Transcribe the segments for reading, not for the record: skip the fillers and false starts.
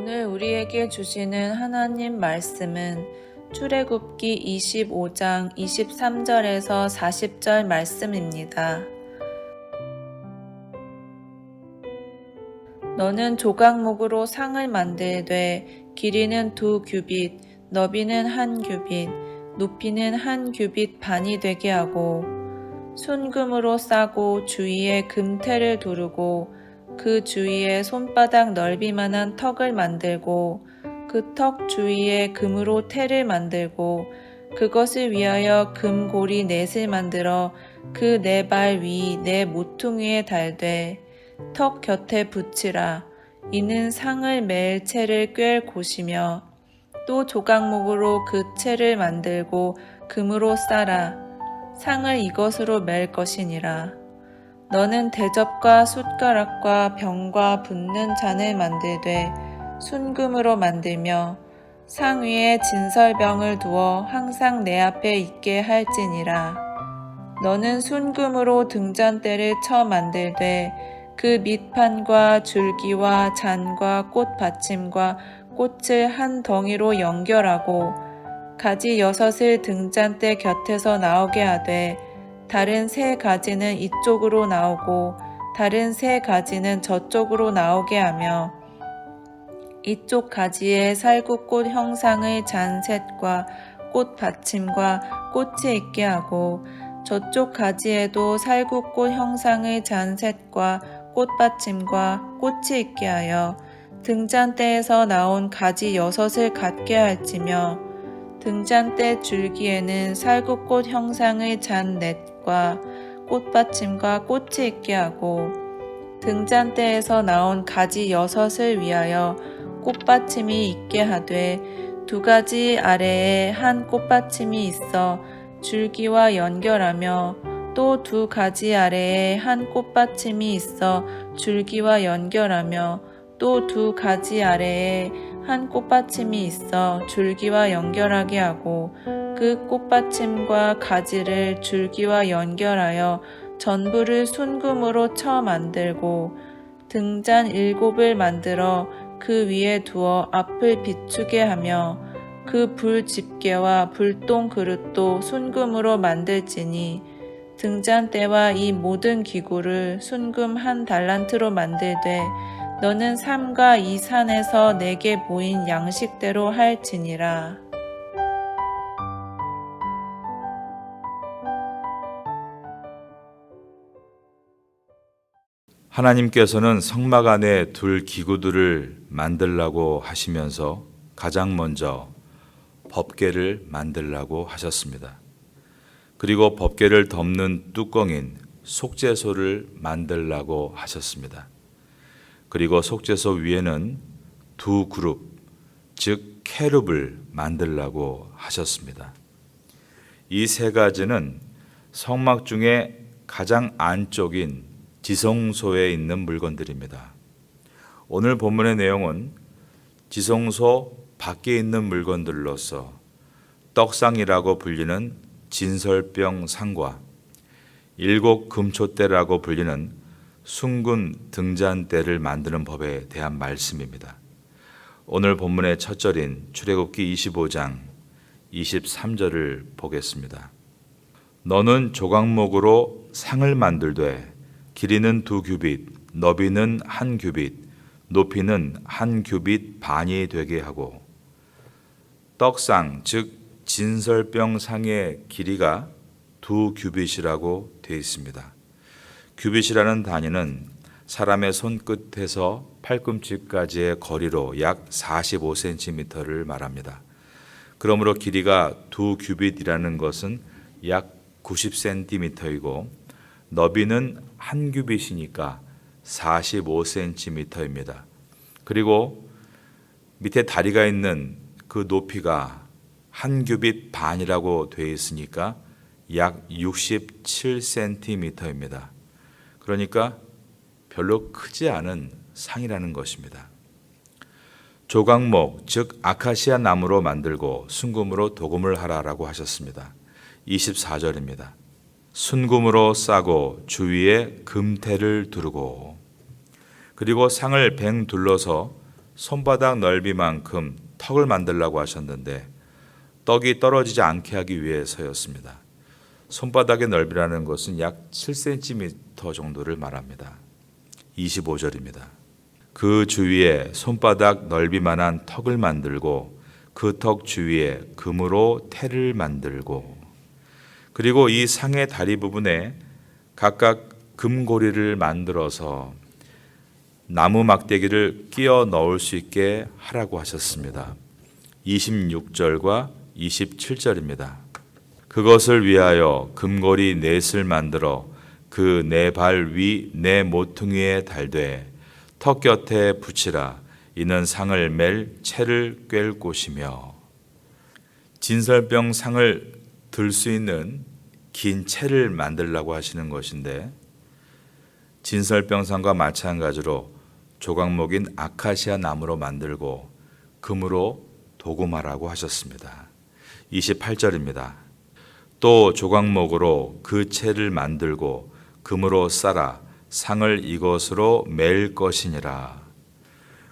오늘 우리에게 주시는 하나님 말씀은 출애굽기 25장 23절에서 40절 말씀입니다. 너는 조각목으로 상을 만들되 길이는 2규빗, 너비는 1규빗, 높이는 1규빗 반이 되게 하고 순금으로 싸고 주위에 금테를 두르고 그 주위에 손바닥 넓이만한 턱을 만들고 그 턱 주위에 금으로 테를 만들고 그것을 위하여 금고리 넷을 만들어 그 네 발 위 네 모퉁이에 달되 턱 곁에 붙이라. 이는 상을 맬 채를 꿰을 곳이며 또 조각목으로 그 채를 만들고 금으로 싸라. 상을 이것으로 맬 것이니라. 너는 대접과 숟가락과 병과 붓는 잔을 만들되 순금으로 만들며 상 위에 진설병을 두어 항상 내 앞에 있게 할지니라. 너는 순금으로 등잔대를 쳐 만들되 그 밑판과 줄기와 잔과 꽃 받침과 꽃을 한 덩이로 연결하고 가지 6을 등잔대 곁에서 나오게 하되 다른 3가지는 이쪽으로 나오고 다른 3가지는 저쪽으로 나오게 하며 이쪽 가지에 살구꽃 형상의 잔셋과 꽃 받침과 꽃이 있게 하고 저쪽 가지에도 살구꽃 형상의 잔셋과 꽃 받침과 꽃이 있게 하여 등잔대에서 나온 가지 6을 갖게 할지며 등잔대 줄기에는 살구꽃 형상의 잔넷과 꽃받침과 꽃이 있게 하고 등잔대에서 나온 가지 6을 위하여 꽃받침이 있게 하되 2가지 아래에 한 꽃받침이 있어 줄기와 연결하며 또 2가지 아래에 한 꽃받침이 있어 줄기와 연결하며 또 2가지 아래에 한 꽃받침이 있어 줄기와 연결하게 하고 그 꽃받침과 가지를 줄기와 연결하여 전부를 순금으로 쳐 만들고 등잔 7을 만들어 그 위에 두어 앞을 비추게 하며 그 불 집게와 불똥 그릇도 순금으로 만들지니 등잔대와 이 모든 기구를 순금 1달란트로 만들되 너는 삼가 이 산에서 내게 보인 양식대로 할지니라. 하나님께서는 성막 안에 둘 기구들을 만들라고 하시면서 가장 먼저 법궤를 만들라고 하셨습니다. 그리고 법궤를 덮는 뚜껑인 속죄소를 만들라고 하셨습니다. 그리고 속죄소 위에는 2 그룹, 즉 케룹을 만들라고 하셨습니다. 이 3가지는 성막 중에 가장 안쪽인 지성소에 있는 물건들입니다. 오늘 본문의 내용은 지성소 밖에 있는 물건들로서 떡상이라고 불리는 진설병 상과 7 금촛대라고 불리는 순금 등잔대를 만드는 법에 대한 말씀입니다. 오늘 본문의 첫 절인 출애굽기 25장 23절을 보겠습니다. 너는 조각목으로 상을 만들되 길이는 2규빗, 너비는 1규빗, 높이는 1규빗 반이 되게 하고 떡상, 즉 진설병 상의 길이가 2규빗이라고 되어 있습니다. 규빗이라는 단위는 사람의 손끝에서 팔꿈치까지의 거리로 약 45cm를 말합니다. 그러므로 길이가 2규빗이라는 것은 약 90cm이고 너비는 1규빗이니까 45cm입니다. 그리고 밑에 다리가 있는 그 높이가 1규빗 반이라고 되어 있으니까 약 67cm입니다. 그러니까 별로 크지 않은 상이라는 것입니다. 조각목, 즉 아카시아 나무로 만들고 순금으로 도금을 하라라고 하셨습니다. 24절입니다. 순금으로 싸고 주위에 금테를 두르고 그리고 상을 뱅 둘러서 손바닥 넓이만큼 턱을 만들라고 하셨는데 떡이 떨어지지 않게 하기 위해서였습니다. 손바닥의 넓이라는 것은 약 7cm 정도를 말합니다. 25절입니다. 그 주위에 손바닥 넓이만한 턱을 만들고 그 턱 주위에 금으로 테를 만들고, 그리고 이 상의 다리 부분에 각각 금고리를 만들어서 나무 막대기를 끼워 넣을 수 있게 하라고 하셨습니다. 26절과 27절입니다. 그것을 위하여 금고리 넷을 만들어 그 네 발 위 네 모퉁이에 달되 턱 곁에 붙이라. 이는 상을 맬 채를 꿰을 곳이며. 진설병 상을 들 수 있는 긴 채를 만들라고 하시는 것인데, 진설병상과 마찬가지로 조각목인 아카시아 나무로 만들고 금으로 도금하라고 하셨습니다. 28절입니다. 또 조각목으로 그 채를 만들고 금으로 쌓아 상을 이것으로 맬 것이니라.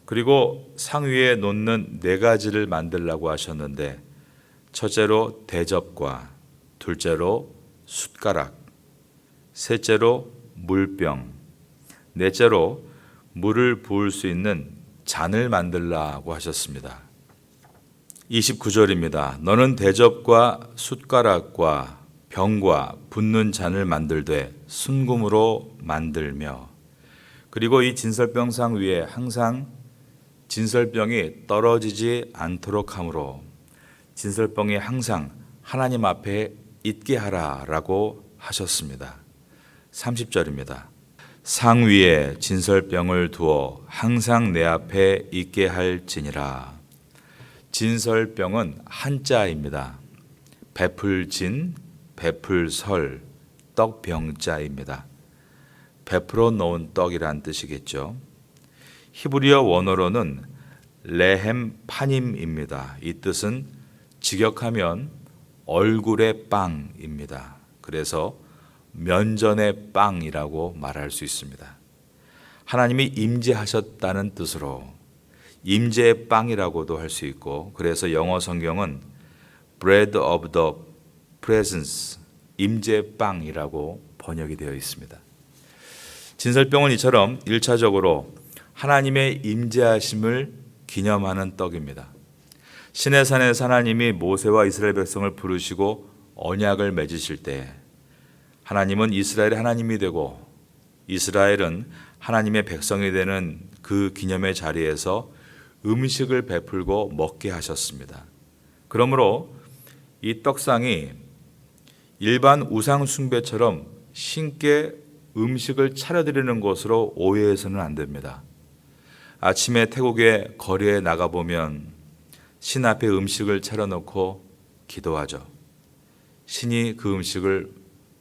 그리고 상 위에 놓는 네 가지를 만들라고 하셨는데, 첫째로 대접과, 둘째로 숟가락, 셋째로 물병, 넷째로 물을 부을 수 있는 잔을 만들라고 하셨습니다. 29절입니다. 너는 대접과 숟가락과 병과 붓는 잔을 만들되 순금으로 만들며. 그리고 이 진설병상 위에 항상 진설병이 떨어지지 않도록 하므로 진설병이 항상 하나님 앞에 있게 하라라고 하셨습니다. 30절입니다. 상 위에 진설병을 두어 항상 내 앞에 있게 할지니라. 진설병은 한자입니다. 베풀진, 베풀설, 떡병자입니다. 베풀어 놓은 떡이란 뜻이겠죠. 히브리어 원어로는 레헴 파님입니다. 이 뜻은 직역하면 얼굴의 빵입니다. 그래서 면전의 빵이라고 말할 수 있습니다. 하나님이 임재하셨다는 뜻으로 임재의 빵이라고도 할 수 있고, 그래서 영어 성경은 Bread of the Presence, 임재의 빵이라고 번역이 되어 있습니다. 진설병은 이처럼 1차적으로 하나님의 임재하심을 기념하는 떡입니다. 시내산에서 하나님이 모세와 이스라엘 백성을 부르시고 언약을 맺으실 때 하나님은 이스라엘의 하나님이 되고 이스라엘은 하나님의 백성이 되는 그 기념의 자리에서 음식을 베풀고 먹게 하셨습니다. 그러므로 이 떡상이 일반 우상 숭배처럼 신께 음식을 차려드리는 것으로 오해해서는 안 됩니다. 아침에 태국의 거리에 나가보면 신 앞에 음식을 차려놓고 기도하죠. 신이 그 음식을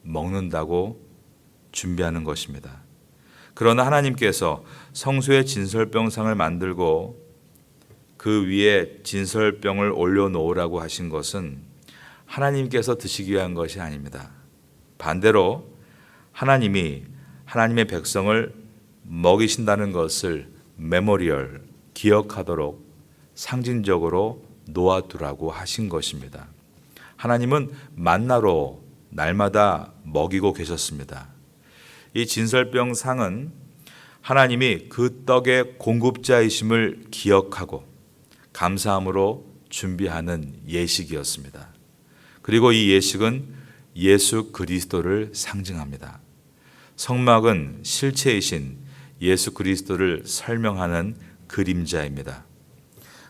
먹는다고 준비하는 것입니다. 그러나 하나님께서 성소에 진설병상을 만들고 그 위에 진설병을 올려놓으라고 하신 것은 하나님께서 드시기 위한 것이 아닙니다. 반대로 하나님이 하나님의 백성을 먹이신다는 것을 메모리얼, 기억하도록 상징적으로 놓아두라고 하신 것입니다. 하나님은 만나로 날마다 먹이고 계셨습니다. 이 진설병 상은 하나님이 그 떡의 공급자이심을 기억하고 감사함으로 준비하는 예식이었습니다. 그리고 이 예식은 예수 그리스도를 상징합니다. 성막은 실체이신 예수 그리스도를 설명하는 그림자입니다.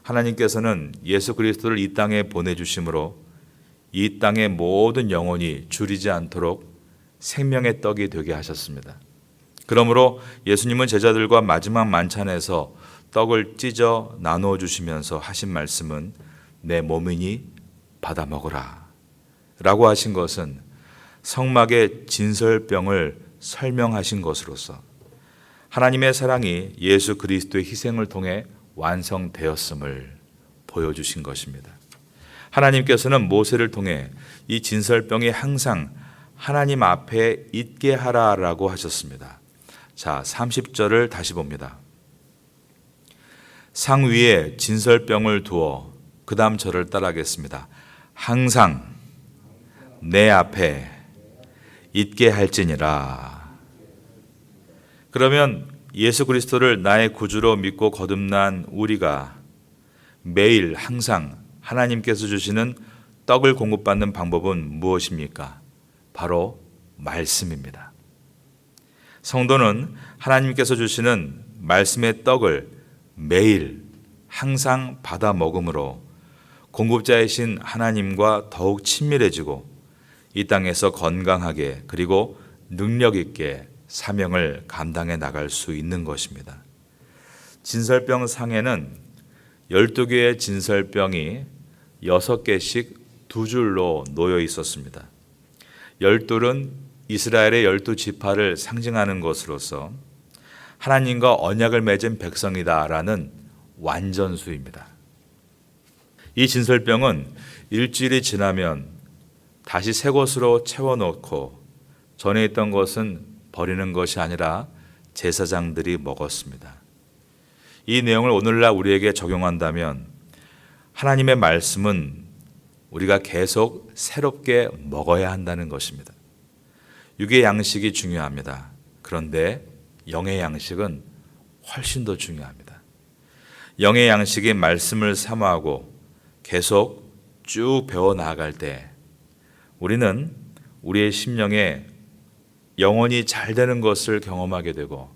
하나님께서는 예수 그리스도를 이 땅에 보내주심으로 이 땅의 모든 영혼이 줄이지 않도록 생명의 떡이 되게 하셨습니다. 그러므로 예수님은 제자들과 마지막 만찬에서 떡을 찢어 나누어 주시면서 하신 말씀은 내 몸이니 받아 먹으라 라고 하신 것은 성막의 진설병을 설명하신 것으로서 하나님의 사랑이 예수 그리스도의 희생을 통해 완성되었음을 보여주신 것입니다. 하나님께서는 모세를 통해 이 진설병이 항상 하나님 앞에 있게 하라라고 하셨습니다. 자, 30절을 다시 봅니다. 상 위에 진설병을 두어 그 다음 저를 따라하겠습니다. 항상 내 앞에 있게 할지니라. 그러면 예수 그리스도를 나의 구주로 믿고 거듭난 우리가 매일 항상 하나님께서 주시는 떡을 공급받는 방법은 무엇입니까? 바로 말씀입니다. 성도는 하나님께서 주시는 말씀의 떡을 매일 항상 받아 먹음으로 공급자이신 하나님과 더욱 친밀해지고 이 땅에서 건강하게 그리고 능력 있게 사명을 감당해 나갈 수 있는 것입니다. 진설병 상에는 12개의 진설병이 6개씩 두 줄로 놓여 있었습니다. 12은 이스라엘의 12지파를 상징하는 것으로서 하나님과 언약을 맺은 백성이다라는 완전수입니다. 이 진설병은 일주일이 지나면 다시 새 것으로 채워놓고 전에 있던 것은 버리는 것이 아니라 제사장들이 먹었습니다. 이 내용을 오늘날 우리에게 적용한다면 하나님의 말씀은 우리가 계속 새롭게 먹어야 한다는 것입니다. 육의 양식이 중요합니다. 그런데 영의 양식은 훨씬 더 중요합니다. 영의 양식이 말씀을 사모하고 계속 쭉 배워 나아갈 때 우리는 우리의 심령에 영혼이 잘 되는 것을 경험하게 되고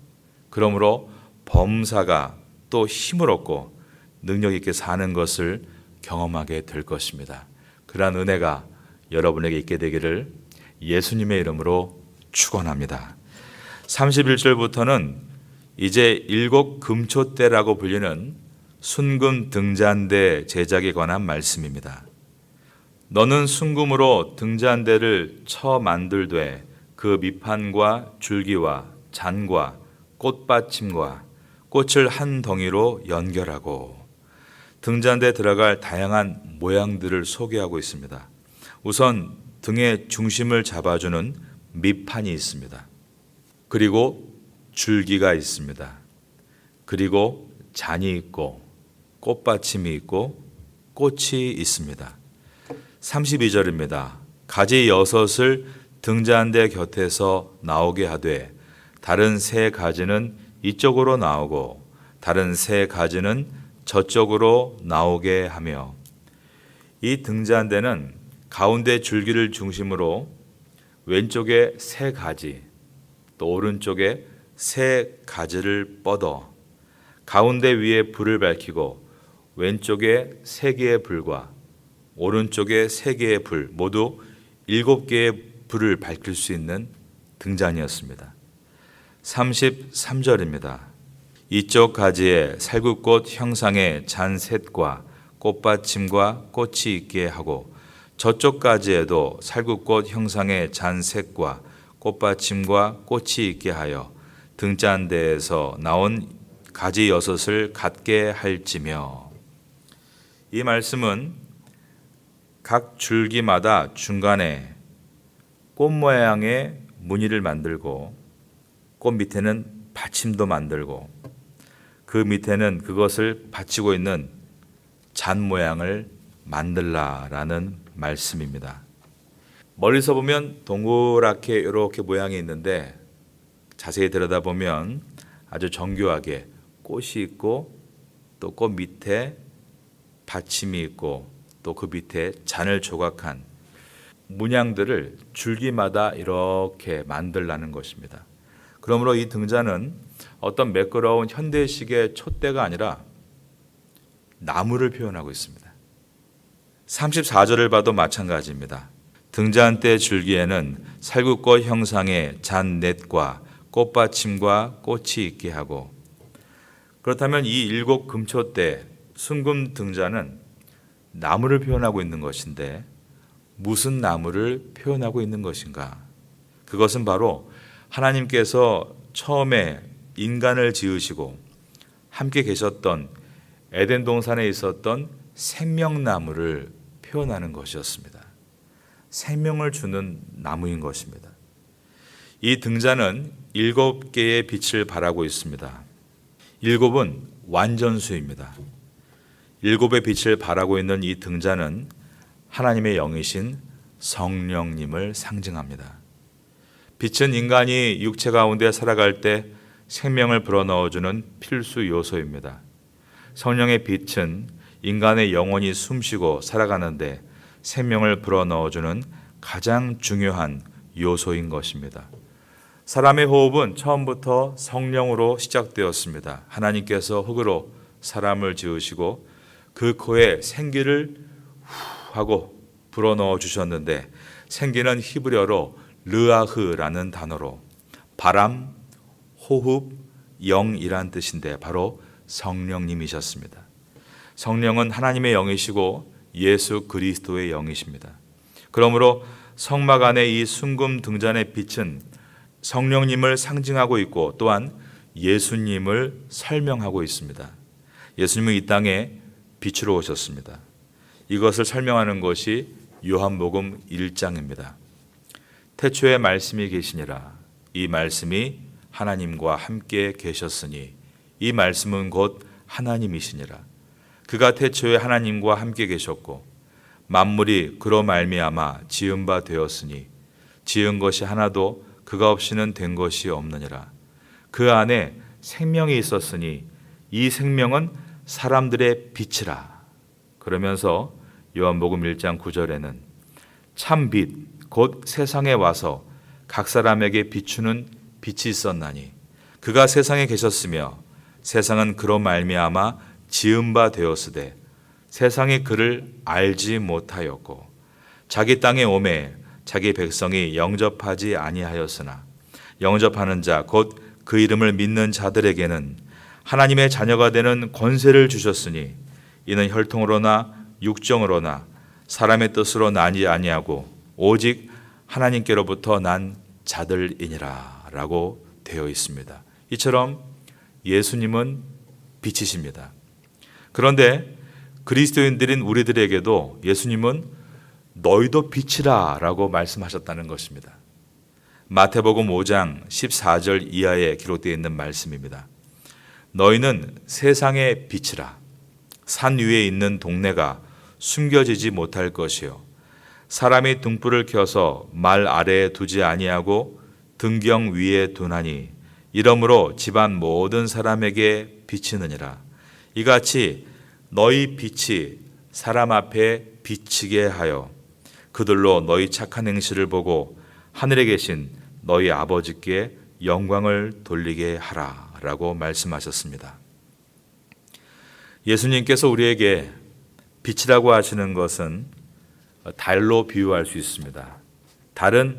그러므로 범사가 또 힘을 얻고 능력 있게 사는 것을 경험하게 될 것입니다. 그러한 은혜가 여러분에게 있게 되기를 예수님의 이름으로 축원합니다. 31절부터는 이제 7 금초대라고 불리는 순금 등잔대 제작에 관한 말씀입니다. 너는 순금으로 등잔대를 쳐 만들되 그 밑판과 줄기와 잔과 꽃받침과 꽃을 한 덩이로 연결하고 등잔대에 들어갈 다양한 모양들을 소개하고 있습니다. 우선 등의 중심을 잡아주는 밑판이 있습니다. 그리고 줄기가 있습니다. 그리고 잔이 있고 꽃받침이 있고 꽃이 있습니다. 32절입니다. 가지 6을 등잔대 곁에서 나오게 하되 다른 3 가지는 이쪽으로 나오고 다른 3 가지는 저쪽으로 나오게 하며 이 등잔대는 가운데 줄기를 중심으로 왼쪽에 3 가지 또 오른쪽에 3 가지를 뻗어 가운데 위에 불을 밝히고 왼쪽에 3개의 불과 오른쪽에 3개의 불 모두 7개의 불을 밝힐 수 있는 등잔이었습니다. 33절입니다. 이쪽 가지에 살구꽃 형상의 잔셋과 꽃받침과 꽃이 있게 하고 저쪽 가지에도 살구꽃 형상의 잔셋과 꽃받침과 꽃이 있게 하여 등잔대에서 나온 가지 6을 갖게 할지며. 이 말씀은 각 줄기마다 중간에 꽃 모양의 무늬를 만들고 꽃 밑에는 받침도 만들고 그 밑에는 그것을 받치고 있는 잔 모양을 만들라라는 말씀입니다. 멀리서 보면 동그랗게 이렇게 모양이 있는데 자세히 들여다보면 아주 정교하게 꽃이 있고 또 꽃 밑에 받침이 있고 또 그 밑에 잔을 조각한 문양들을 줄기마다 이렇게 만들라는 것입니다. 그러므로 이 등잔은 어떤 매끄러운 현대식의 촛대가 아니라 나무를 표현하고 있습니다. 34절을 봐도 마찬가지입니다. 등잔대 줄기에는 살구꽃 형상의 잔넷과 꽃받침과 꽃이 있게 하고, 그렇다면 이 7 금초대 순금 등잔은 나무를 표현하고 있는 것인데 무슨 나무를 표현하고 있는 것인가? 그것은 바로 하나님께서 처음에 인간을 지으시고 함께 계셨던 에덴 동산에 있었던 생명나무를 표현하는 것이었습니다. 생명을 주는 나무인 것입니다. 이 등잔은 7개의 빛을 발하고 있습니다. 7은 완전수입니다. 일곱의 빛을 발하고 있는 이 등잔은 하나님의 영이신 성령님을 상징합니다. 빛은 인간이 육체 가운데 살아갈 때 생명을 불어넣어주는 필수 요소입니다. 성령의 빛은 인간의 영혼이 숨쉬고 살아가는데 생명을 불어넣어주는 가장 중요한 요소인 것입니다. 사람의 호흡은 처음부터 성령으로 시작되었습니다. 하나님께서 흙으로 사람을 지으시고 그 코에 생기를 후 하고 불어넣어 주셨는데 생기는 히브리어로 르아흐라는 단어로 바람, 호흡, 영이란 뜻인데 바로 성령님이셨습니다. 성령은 하나님의 영이시고 예수 그리스도의 영이십니다. 그러므로 성막 안에 이 순금 등잔의 빛은 성령님을 상징하고 있고 또한 예수님을 설명하고 있습니다. 예수님은 이 땅에 빛으로 오셨습니다. 이것을 설명하는 것이 요한복음 1장입니다. 태초에 말씀이 계시니라. 이 말씀이 하나님과 함께 계셨으니 이 말씀은 곧 하나님이시니라. 그가 태초에 하나님과 함께 계셨고 만물이 그로 말미암아 지은 바 되었으니 지은 것이 하나도 그가 없이는 된 것이 없느니라. 그 안에 생명이 있었으니 이 생명은 사람들의 빛이라. 그러면서 요한복음 1장 9절에는 참 빛 곧 세상에 와서 각 사람에게 비추는 빛이 있었나니 그가 세상에 계셨으며 세상은 그로 말미암아 지은 바 되었으되 세상이 그를 알지 못하였고 자기 땅에 오매 자기 백성이 영접하지 아니하였으나 영접하는 자 곧 그 이름을 믿는 자들에게는 하나님의 자녀가 되는 권세를 주셨으니 이는 혈통으로나 육정으로나 사람의 뜻으로 나지 아니하고 오직 하나님께로부터 난 자들이니라 라고 되어 있습니다. 이처럼 예수님은 빛이십니다. 그런데 그리스도인들인 우리들에게도 예수님은 너희도 빛이라 라고 말씀하셨다는 것입니다. 마태복음 5장 14절 이하에 기록되어 있는 말씀입니다. 너희는 세상의 빛이라. 산 위에 있는 동네가 숨겨지지 못할 것이요 사람이 등불을 켜서 말 아래에 두지 아니하고 등경 위에 두나니 이러므로 집안 모든 사람에게 비치느니라. 이같이 너희 빛이 사람 앞에 비치게 하여 그들로 너희 착한 행실을 보고 하늘에 계신 너희 아버지께 영광을 돌리게 하라 라고 말씀하셨습니다. 예수님께서 우리에게 빛이라고 하시는 것은 달로 비유할 수 있습니다. 달은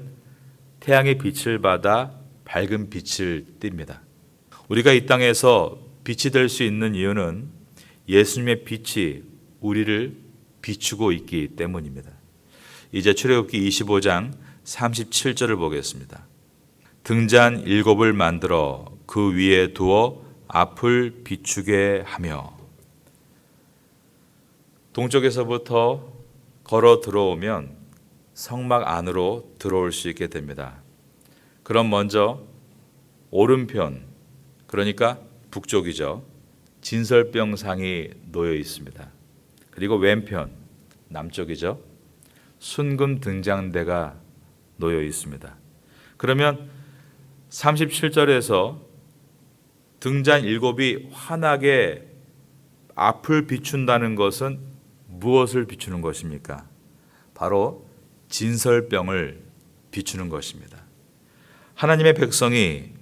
태양의 빛을 받아 밝은 빛을 띱니다. 우리가 이 땅에서 빛이 될 수 있는 이유는 예수님의 빛이 우리를 비추고 있기 때문입니다. 이제 출애굽기 25장 37절을 보겠습니다. 등잔 7을 만들어 그 위에 두어 앞을 비추게 하며 동쪽에서부터 걸어 들어오면 성막 안으로 들어올 수 있게 됩니다. 그럼 먼저 오른편, 그러니까 북쪽이죠. 진설병상이 놓여 있습니다. 그리고 왼편, 남쪽이죠. 순금 등잔대가 놓여 있습니다. 그러면 37절에서 등잔 7이 환하게 앞을 비춘다는 것은 무엇을 비추는 것입니까? 바로 진설병을 비추는 것입니다. 하나님의 백성이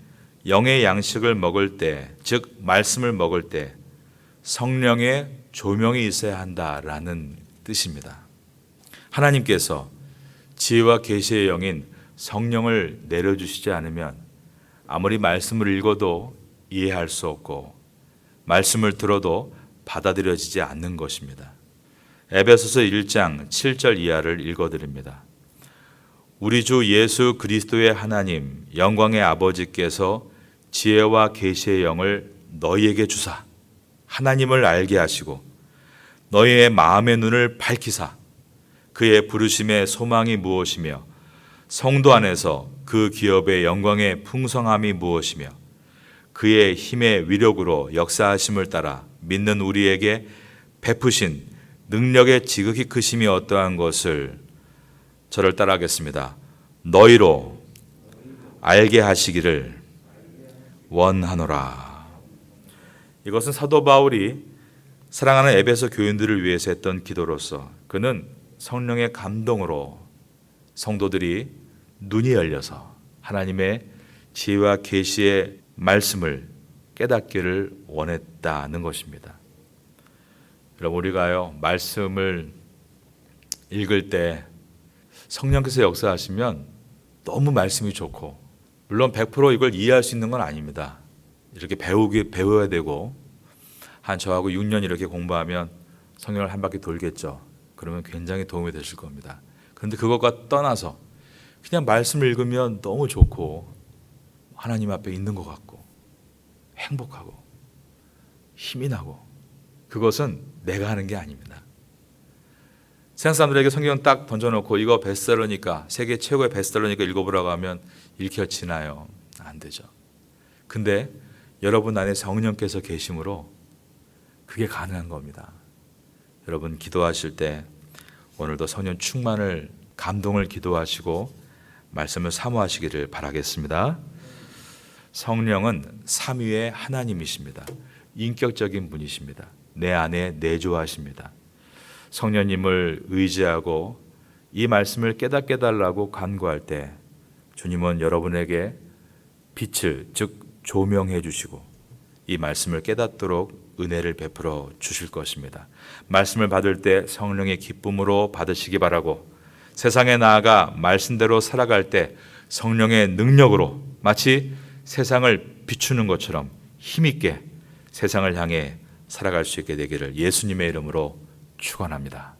영의 양식을 먹을 때, 즉 말씀을 먹을 때 성령의 조명이 있어야 한다라는 뜻입니다. 하나님께서 지혜와 계시의 영인 성령을 내려주시지 않으면 아무리 말씀을 읽어도 이해할 수 없고 말씀을 들어도 받아들여지지 않는 것입니다. 에베소서 1장 7절 이하를 읽어드립니다. 우리 주 예수 그리스도의 하나님 영광의 아버지께서 지혜와 계시의 영을 너희에게 주사 하나님을 알게 하시고 너희의 마음의 눈을 밝히사 그의 부르심의 소망이 무엇이며 성도 안에서 그 기업의 영광의 풍성함이 무엇이며 그의 힘의 위력으로 역사하심을 따라 믿는 우리에게 베푸신 능력의 지극히 크심이 어떠한 것을 저를 따라하겠습니다. 너희로 알게 하시기를 원하노라. 이것은 사도 바울이 사랑하는 에베소 교인들을 위해서 했던 기도로서 그는 성령의 감동으로 성도들이 눈이 열려서 하나님의 지혜와 계시의 말씀을 깨닫기를 원했다는 것입니다. 여러분, 우리가요 말씀을 읽을 때 성령께서 역사하시면 너무 말씀이 좋고, 물론 100% 이걸 이해할 수 있는 건 아닙니다. 이렇게 배워야 되고, 한 저하고 6년 이렇게 공부하면 성령을 한 바퀴 돌겠죠. 그러면 굉장히 도움이 되실 겁니다. 그런데 그것과 떠나서 그냥 말씀을 읽으면 너무 좋고 하나님 앞에 있는 것 같고 행복하고 힘이 나고, 그것은 내가 하는 게 아닙니다. 세상 사람들에게 성경 딱 던져놓고 이거 베스트셀러니까, 세계 최고의 베스트셀러니까 읽어보라고 하면 읽혀지나요? 안 되죠. 근데 여러분 안에 성령께서 계심으로 그게 가능한 겁니다. 여러분 기도하실 때 오늘도 성령 충만을, 감동을 기도하시고 말씀을 사모하시기를 바라겠습니다. 성령은 삼위의 하나님이십니다. 인격적인 분이십니다. 내 안에 내조하십니다. 성령님을 의지하고 이 말씀을 깨닫게 해달라고 간구할 때 주님은 여러분에게 빛을, 즉 조명해 주시고 이 말씀을 깨닫도록 은혜를 베풀어 주실 것입니다. 말씀을 받을 때 성령의 기쁨으로 받으시기 바라고, 세상에 나아가 말씀대로 살아갈 때 성령의 능력으로 마치 세상을 비추는 것처럼 힘있게 세상을 향해 살아갈 수 있게 되기를 예수님의 이름으로 축원합니다.